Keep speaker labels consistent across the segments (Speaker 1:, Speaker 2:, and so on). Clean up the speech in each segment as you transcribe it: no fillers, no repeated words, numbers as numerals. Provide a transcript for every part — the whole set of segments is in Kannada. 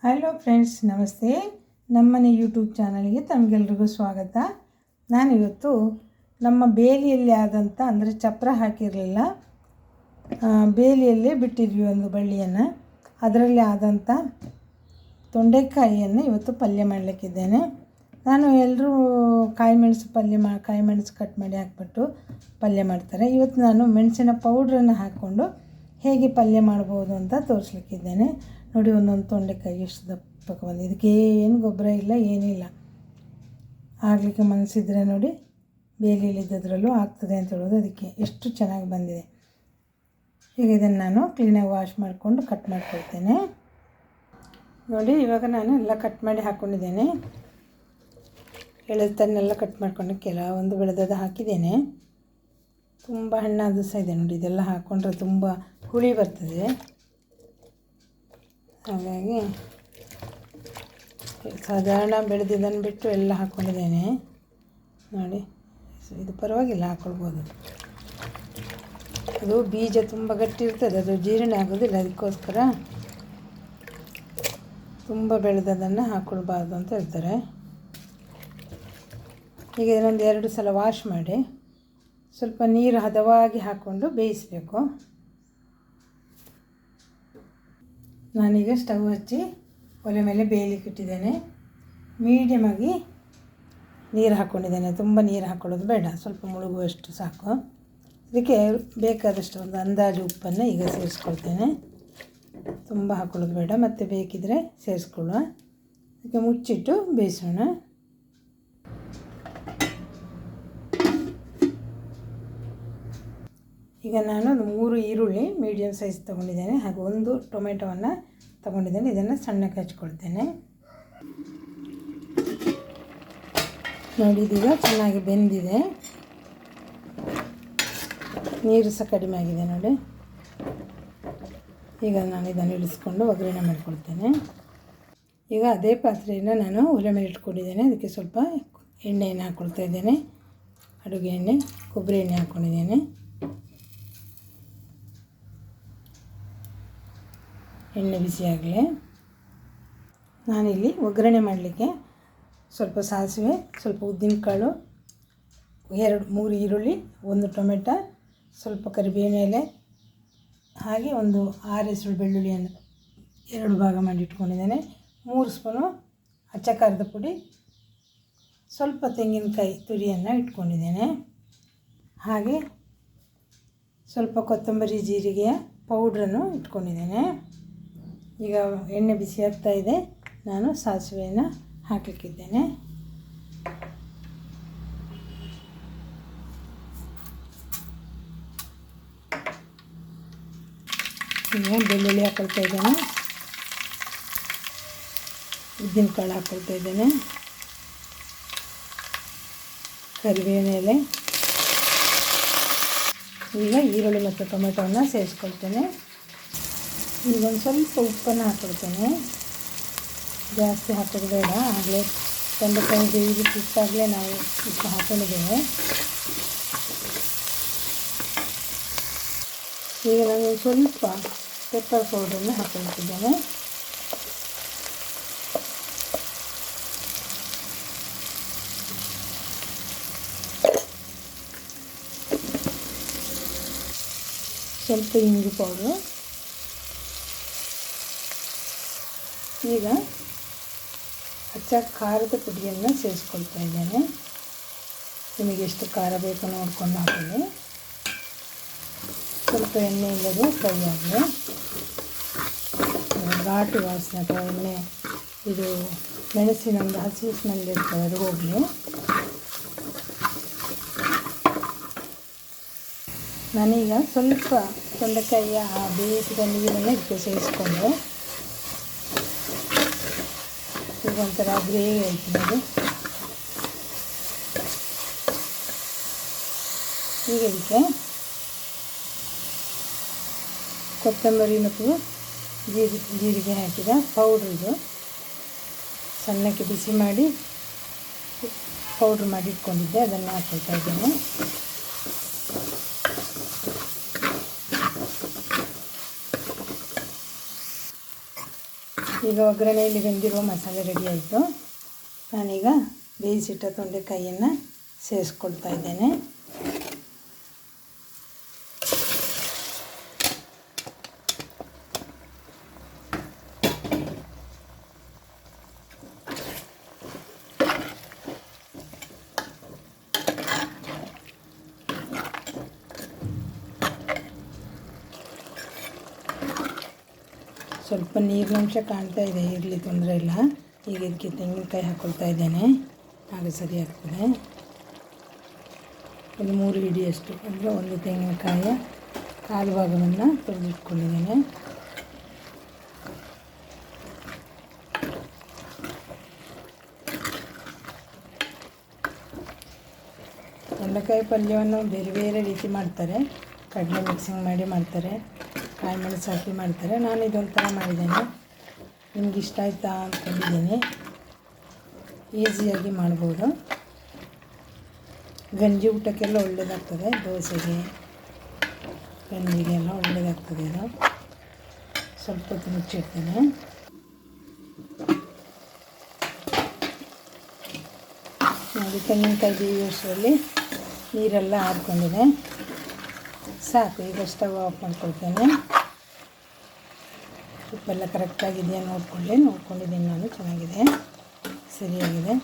Speaker 1: ಹಲೋ ಫ್ರೆಂಡ್ಸ್, ನಮಸ್ತೆ. ನಮ್ಮನೆ ಯೂಟ್ಯೂಬ್ ಚಾನಲ್ಗೆ ತಮಗೆಲ್ರಿಗೂ ಸ್ವಾಗತ. ನಾನಿವತ್ತು ನಮ್ಮ ಬೇಲಿಯಲ್ಲಿ ಆದಂಥ, ಅಂದರೆ ಚಪ್ರ ಹಾಕಿರಲಿಲ್ಲ, ಬೇಲಿಯಲ್ಲೇ ಬಿಟ್ಟಿದ್ವಿ ಒಂದು ಬಳ್ಳಿಯನ್ನು, ಅದರಲ್ಲಿ ಆದಂಥ ತೊಂಡೆಕಾಯಿಯನ್ನು ಇವತ್ತು ಪಲ್ಯ ಮಾಡಲಿಕ್ಕಿದ್ದೇನೆ. ನಾನು ಎಲ್ಲರೂ ಕಾಯಿ ಮೆಣಸು ಕಟ್ ಮಾಡಿ ಹಾಕ್ಬಿಟ್ಟು ಪಲ್ಯ ಮಾಡ್ತಾರೆ. ಇವತ್ತು ನಾನು ಮೆಣಸಿನ ಪೌಡ್ರನ್ನು ಹಾಕ್ಕೊಂಡು ಹೇಗೆ ಪಲ್ಯ ಮಾಡ್ಬೋದು ಅಂತ ತೋರಿಸ್ಲಿಕ್ಕಿದ್ದೇನೆ. ನೋಡಿ, ಒಂದೊಂದು ತೊಂಡೆಕಾಯಿ ಎಷ್ಟು ದಪ್ಪಕ್ಕೆ ಬಂದಿದೆ. ಇದಕ್ಕೆ ಏನು ಗೊಬ್ಬರ ಇಲ್ಲ, ಏನಿಲ್ಲ. ಆಗಲಿಕ್ಕೆ ಮನಸ್ಸಿದ್ರೆ ನೋಡಿ, ಬೇಲಿಯಲ್ಲಿದ್ದದ್ರಲ್ಲೂ ಆಗ್ತದೆ ಅಂತ ಹೇಳೋದು. ಅದಕ್ಕೆ ಎಷ್ಟು ಚೆನ್ನಾಗಿ ಬಂದಿದೆ. ಈಗ ಇದನ್ನು ನಾನು ಕ್ಲೀನಾಗಿ ವಾಶ್ ಮಾಡಿಕೊಂಡು ಕಟ್ ಮಾಡ್ಕೊಳ್ತೇನೆ. ನೋಡಿ, ಇವಾಗ ನಾನು ಎಲ್ಲ ಕಟ್ ಮಾಡಿ ಹಾಕ್ಕೊಂಡಿದ್ದೇನೆ. ಎಳೆತನ್ನೆಲ್ಲ ಕಟ್ ಮಾಡ್ಕೊಂಡು ಕೆಲವೊಂದು ಬೆಳೆದದ್ದು ಹಾಕಿದ್ದೇನೆ. ತುಂಬ ಹಣ್ಣಾದ ಸಹ ಇದೆ ನೋಡಿ. ಇದೆಲ್ಲ ಹಾಕ್ಕೊಂಡ್ರೆ ತುಂಬ ಹುಳಿ ಬರ್ತದೆ. ಹಾಗಾಗಿ ಸಾಧಾರಣ ಬೆಳೆದಿದ್ದನ್ನು ಬಿಟ್ಟು ಎಲ್ಲ ಹಾಕ್ಕೊಂಡಿದ್ದೇನೆ ನೋಡಿ. ಇದು ಪರವಾಗಿಲ್ಲ, ಹಾಕ್ಕೊಳ್ಬೋದು. ಅದು ಬೀಜ ತುಂಬ ಗಟ್ಟಿ ಇರ್ತದೆ, ಅದು ಜೀರ್ಣ ಆಗೋದಿಲ್ಲ. ಅದಕ್ಕೋಸ್ಕರ ತುಂಬ ಬೆಳೆದದನ್ನು ಹಾಕ್ಕೊಳ್ಬಾರ್ದು ಅಂತ ಹೇಳ್ತಾರೆ. ಈಗ ಇದನ್ನೊಂದು 2 ಸಲ ವಾಶ್ ಮಾಡಿ ಸ್ವಲ್ಪ ನೀರು ಹದವಾಗಿ ಹಾಕ್ಕೊಂಡು ಬೇಯಿಸಬೇಕು. ನಾನೀಗ ಸ್ಟವ್ ಹಚ್ಚಿ ಒಲೆ ಮೇಲೆ ಬೇಯಲಿಕ್ಕೆ ಇಟ್ಟಿದ್ದೇನೆ. ಮೀಡಿಯಮಾಗಿ ನೀರು ಹಾಕ್ಕೊಂಡಿದ್ದೇನೆ. ತುಂಬ ನೀರು ಹಾಕ್ಕೊಳ್ಳೋದು ಬೇಡ, ಸ್ವಲ್ಪ ಮುಳುಗುವಷ್ಟು ಸಾಕು. ಇದಕ್ಕೆ ಬೇಕಾದಷ್ಟು ಒಂದು ಅಂದಾಜು ಉಪ್ಪನ್ನು ಈಗ ಸೇರಿಸ್ಕೊಳ್ತೇನೆ. ತುಂಬ ಹಾಕ್ಕೊಳ್ಳೋದು ಬೇಡ, ಮತ್ತು ಬೇಕಿದ್ದರೆ ಸೇರಿಸ್ಕೊಳ್ಳುವ. ಇದಕ್ಕೆ ಮುಚ್ಚಿಟ್ಟು ಬೇಯಿಸೋಣ. ಈಗ ನಾನು 3 ಈರುಳ್ಳಿ ಮೀಡಿಯಮ್ ಸೈಜ್ ತೊಗೊಂಡಿದ್ದೇನೆ, ಹಾಗೂ 1 ಟೊಮೆಟೊವನ್ನು ತೊಗೊಂಡಿದ್ದೇನೆ. ಇದನ್ನು ಸಣ್ಣಕ್ಕೆ ಹಚ್ಕೊಳ್ತೇನೆ. ನೋಡಿ, ಇದೀಗ ಚೆನ್ನಾಗಿ ಬೆಂದಿದೆ. ನೀರು ಸಹ ಕಡಿಮೆ ಆಗಿದೆ ನೋಡಿ. ಈಗ ನಾನು ಇದನ್ನು ಇಳಿಸ್ಕೊಂಡು ಒಗ್ಗರಣೆ ಮಾಡ್ಕೊಳ್ತೇನೆ. ಈಗ ಅದೇ ಪಾತ್ರೆಯನ್ನು ನಾನು ಒಲೆ ಮೇಲೆ ಇಟ್ಕೊಂಡಿದ್ದೇನೆ. ಅದಕ್ಕೆ ಸ್ವಲ್ಪ ಎಣ್ಣೆಯನ್ನು ಹಾಕ್ಕೊಳ್ತಾ ಇದ್ದೇನೆ. ಅಡುಗೆ ಎಣ್ಣೆ, ಕೊಬ್ಬರಿ ಎಣ್ಣೆ ಹಾಕ್ಕೊಂಡಿದ್ದೇನೆ. ಎಣ್ಣೆ ಬಿಸಿಯಾಗಲಿ. ನಾನಿಲ್ಲಿ ಒಗ್ಗರಣೆ ಮಾಡಲಿಕ್ಕೆ ಸ್ವಲ್ಪ ಸಾಸಿವೆ, ಸ್ವಲ್ಪ ಉದ್ದಿನಕಾಳು, 2-3 ಈರುಳ್ಳಿ, 1 ಟೊಮೆಟೊ, ಸ್ವಲ್ಪ ಕರಿಬೇವಿನ ಎಲೆ, ಹಾಗೆ ಒಂದು 6 ಹೆಸರು ಬೆಳ್ಳುಳ್ಳಿಯನ್ನು 2 ಭಾಗ ಮಾಡಿ ಇಟ್ಕೊಂಡಿದ್ದೇನೆ. 3 ಸ್ಪೂನು ಅಚ್ಚ ಖಾರದ ಪುಡಿ, ಸ್ವಲ್ಪ ತೆಂಗಿನಕಾಯಿ ತುರಿಯನ್ನು ಇಟ್ಕೊಂಡಿದ್ದೇನೆ. ಹಾಗೆ ಸ್ವಲ್ಪ ಕೊತ್ತಂಬರಿ ಜೀರಿಗೆಯ ಪೌಡ್ರನ್ನು ಇಟ್ಕೊಂಡಿದ್ದೇನೆ. ಈಗ ಎಣ್ಣೆ ಬಿಸಿ ಆಗ್ತಾ ಇದೆ. ನಾನು ಸಾಸಿವೆಯನ್ನು ಹಾಕಲಿಕ್ಕಿದ್ದೇನೆ. ಈಗ ಬೆಳ್ಳುಳ್ಳಿ ಹಾಕ್ಕೊಳ್ತಾ ಇದ್ದೇನೆ. ಉದ್ದಿನಕಾಳು ಹಾಕ್ಕೊಳ್ತಾ ಇದ್ದೇನೆ. ಕರಿಬೇವಿನ ಎಲೆ. ಈಗ ಈರುಳ್ಳಿ ಮತ್ತು ಟೊಮೆಟೊವನ್ನು ಸೇರಿಸ್ಕೊಳ್ತೇನೆ. ಈಗ ಒಂದು ಸ್ವಲ್ಪ ಉಪ್ಪನ್ನು ಹಾಕ್ಕೊಳ್ತೇನೆ. ಜಾಸ್ತಿ ಹಾಕೋದು ಬೇಡ, ಆಗಲೇ ತೊಂಡೆಕಾಯಿಗೆ ಇಟ್ಟಾಗಲೇ ನಾವು ಉಪ್ಪು ಹಾಕ್ಕೊಂಡಿದ್ದೇವೆ. ಈಗ ನಾನು ಸ್ವಲ್ಪ ಪೆಪ್ಪರ್ ಪೌಡರನ್ನು ಹಾಕ್ಕೊಳ್ತಿದ್ದೇನೆ. ಸ್ವಲ್ಪ ಇಂಗು ಪೌಡ್ರು. ಈಗ ಅಚ್ಚ ಖಾರದ ಪುಡಿಯನ್ನು ಸೇರಿಸ್ಕೊಳ್ತಾ ಇದ್ದೇನೆ. ನಿಮಗೆ ಎಷ್ಟು ಖಾರ ಬೇಕೋ ನೋಡ್ಕೊಂಡು ಹಾಕೊಳ್ಳಿ. ಸ್ವಲ್ಪ ಎಣ್ಣೆ ಇಲ್ಲದೆ ಫ್ರೈ ಆಗಲಿ. ಘಾಟು ವಾಸನೆ ಅಥವಾ ಎಣ್ಣೆ, ಇದು ಮೆಣಸಿನ ಒಂದು ಹಸಿ ಸ್ಮೆಲ್ ಇರ್ತದೆ, ಅದು ಹೋಗಲಿ. ನಾನೀಗ ಸ್ವಲ್ಪ ತೊಂಡೆಕಾಯಿಯ ಬೇಯಿಸಿದ ನೀರನ್ನು ಇದಕ್ಕೆ ಸೇರಿಸ್ಕೊಂಡು ಈಗ ಒಂಥರ ಗ್ರೇವಿ ಆಯಿತು ನೋಡಿ. ಈಗ ಇದಕ್ಕೆ ಕೊತ್ತಂಬರಿ ಮತ್ತು ಜೀರಿಗೆ ಹಾಕಿದ ಪೌಡ್ರಿದು ಸಣ್ಣಕ್ಕೆ ಬಿಸಿ ಮಾಡಿ ಪೌಡ್ರ್ ಮಾಡಿ ಇಟ್ಕೊಂಡಿದ್ದೆ, ಅದನ್ನು ಹಾಕ್ಕೊಳ್ತಾ ಇದ್ದೇನೆ. ಈಗ ಒಗ್ಗರಣೆಯಲ್ಲಿ ಬೆಂದಿರುವ ಮಸಾಲೆ ರೆಡಿ ಆಯಿತು. ನಾನೀಗ ಬೇಯಿಸಿಟ್ಟ ತೊಂಡೆಕಾಯಿಯನ್ನು ಸೇರಿಸ್ಕೊಳ್ತಾ ಇದ್ದೇನೆ. ಸ್ವಲ್ಪ ನೀರಿನಂಶ ಕಾಣ್ತಾ ಇದೆ, ಇರಲಿ ತೊಂದರೆ ಇಲ್ಲ. ಈಗ ಇದಕ್ಕೆ ತೆಂಗಿನಕಾಯಿ ಹಾಕ್ಕೊಳ್ತಾ ಇದ್ದೇನೆ, ಆಗ ಸರಿ ಆಗ್ತದೆ. ಒಂದು 3 ಹಿಡಿಯಷ್ಟು ಅಂದರೆ ಒಂದು ತೆಂಗಿನಕಾಯಿಯ ಕಾಲು ಭಾಗವನ್ನು ತೊಳೆದಿಟ್ಕೊಂಡಿದ್ದೇನೆ. ತೊಂಡೆಕಾಯಿ ಪಲ್ಯವನ್ನು ಬೇರೆ ಬೇರೆ ರೀತಿ ಮಾಡ್ತಾರೆ. ಕಡಲೆ ಮಿಕ್ಸಿಂಗ್ ಮಾಡಿ ಮಾಡ್ತಾರೆ, ಕಾಯಿ ಮೆಣಸು ಹಾಕಿ ಮಾಡ್ತಾರೆ. ನಾನು ಇದೊಂಥರ ಮಾಡಿದ್ದೇನೆ. ನಿಮ್ಗೆ ಇಷ್ಟ ಆಯ್ತಾ ಅಂದ್ಕೊಂಡಿದ್ದೀನಿ. ಈಸಿಯಾಗಿ ಮಾಡ್ಬೋದು. ಗಂಜಿ ಊಟಕ್ಕೆಲ್ಲ ಒಳ್ಳೆಯದಾಗ್ತದೆ, ದೋಸೆಗೆ ಗಂಜಿಗೆ ಎಲ್ಲ ಒಳ್ಳೆಯದಾಗ್ತದೆ ಇದು. ಸ್ವಲ್ಪ ಹೊತ್ತು ಮುಚ್ಚಿಡ್ತೇನೆ. ನೋಡಿ, ತೆಂಗಿನಕಾಯಿ ಬೇಯುವಷ್ಟರಲ್ಲಿ ನೀರೆಲ್ಲ ಆರಿಕೊಂಡಿದೆ. ಸಾಕು. ಈಗ ಸ್ಟವ್ ಆಫ್ ಮಾಡ್ಕೊಳ್ತೇನೆ. ಉಪ್ಪೆಲ್ಲ ಕರೆಕ್ಟಾಗಿದೆಯಾ ನೋಡ್ಕೊಂಡಿದ್ದೀನಿ ನಾನು. ಚೆನ್ನಾಗಿದೆ, ಸರಿಯಾಗಿದೆ.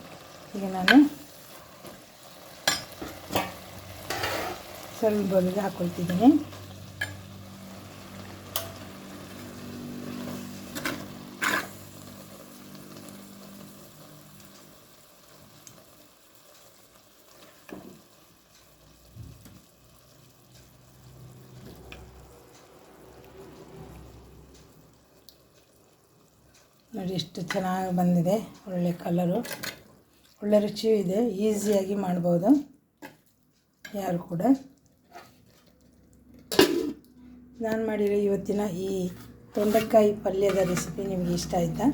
Speaker 1: ಈಗ ನಾನು ಸ್ವಲ್ಪ ಬೌಲಿಗೆ ಹಾಕ್ಕೊಳ್ತಿದ್ದೀನಿ. ನೋಡಿ ಎಷ್ಟು ಚೆನ್ನಾಗಿ ಬಂದಿದೆ. ಒಳ್ಳೆ ಕಲರು, ಒಳ್ಳೆ ರುಚಿಯೂ ಇದೆ. ಈಸಿಯಾಗಿ ಮಾಡ್ಬೋದು ಯಾರು ಕೂಡ. ನಾನು ಮಾಡಿರೋ ಇವತ್ತಿನ ಈ ತೊಂಡೆಕಾಯಿ ಪಲ್ಯದ ರೆಸಿಪಿ ನಿಮಗೆ ಇಷ್ಟ ಆಯಿತಾ?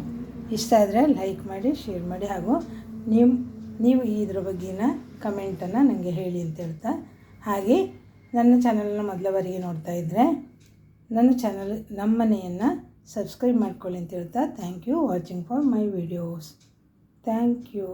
Speaker 1: ಇಷ್ಟ ಆದರೆ ಲೈಕ್ ಮಾಡಿ, ಶೇರ್ ಮಾಡಿ, ಹಾಗೂ ನೀವು ಇದ್ರ ಬಗ್ಗೆನ ಕಮೆಂಟನ್ನು ನನಗೆ ಹೇಳಿ ಅಂತ ಹೇಳ್ತಾ, ಹಾಗೆ ನನ್ನ ಚಾನಲನ್ನು ಮೊದಲ ಬಾರಿಗೆ ನೋಡ್ತಾ ಇದ್ದರೆ ನನ್ನ ಚಾನಲ್ ನಮ್ಮ ಮನೆಯನ್ನು ಸಬ್ಸ್ಕ್ರೈಬ್ ಮಾಡ್ಕೊಳ್ಳಿ ಅಂತ ಹೇಳ್ತಾ, thank you watching for my videos. Thank you.